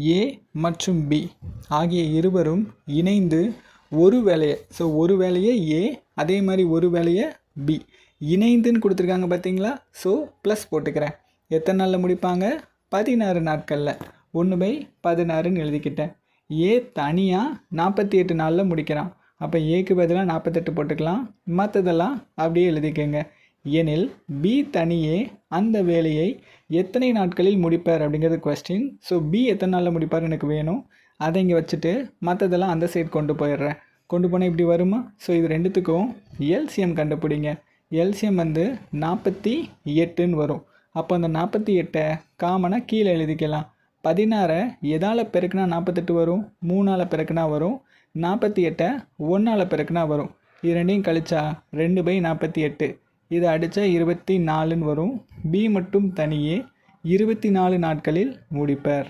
ஏ மற்றும் பி ஆகிய இருவரும் இணைந்து ஒரு வேலையை ஏ அதே மாதிரி ஒரு வேலையை பி இணைந்துன்னு கொடுத்துருக்காங்க பார்த்தீங்களா. ஸோ ப்ளஸ் போட்டுக்கிறேன். எத்தனை நாளில் முடிப்பாங்க? 16 நாட்களில். 1/16ன்னு எழுதிக்கிட்டேன். ஏ தனியாக 48 நாளில் முடிக்கிறான். அப்போ ஏக்கு பதிலாக 48 போட்டுக்கலாம். மற்றதெல்லாம் அப்படியே எழுதிக்கோங்க. எனில் பி தனியே அந்த வேலையை எத்தனை நாட்களில் முடிப்பார் அப்படிங்கிறது கொஸ்டின். ஸோ பி எத்தனை நாளில் முடிப்பார் எனக்கு வேணும். அதை இங்கே வச்சுட்டு மற்றதெல்லாம் அந்த சைடு கொண்டு போயிடுறேன். கொண்டு போனால் இப்படி வருமா? ஸோ இது ரெண்டுத்துக்கும் எல்சிஎம் கண்டுபிடிங்க. எல்சிஎம் 48ன்னு வரும். அப்போ அந்த 48 காமனாக கீழே எழுதிக்கலாம். 16 எதால் பெருக்குனா 48 வரும்? 3ஆல் பெருக்குனா வரும். 48 1ஆல் பெருக்குனா வரும். இது ரெண்டையும் கழிச்சா 2/48. இதை அடித்தா 24ன்னு வரும். பி மட்டும் தனியே 24 நாட்களில் முடிப்பார்.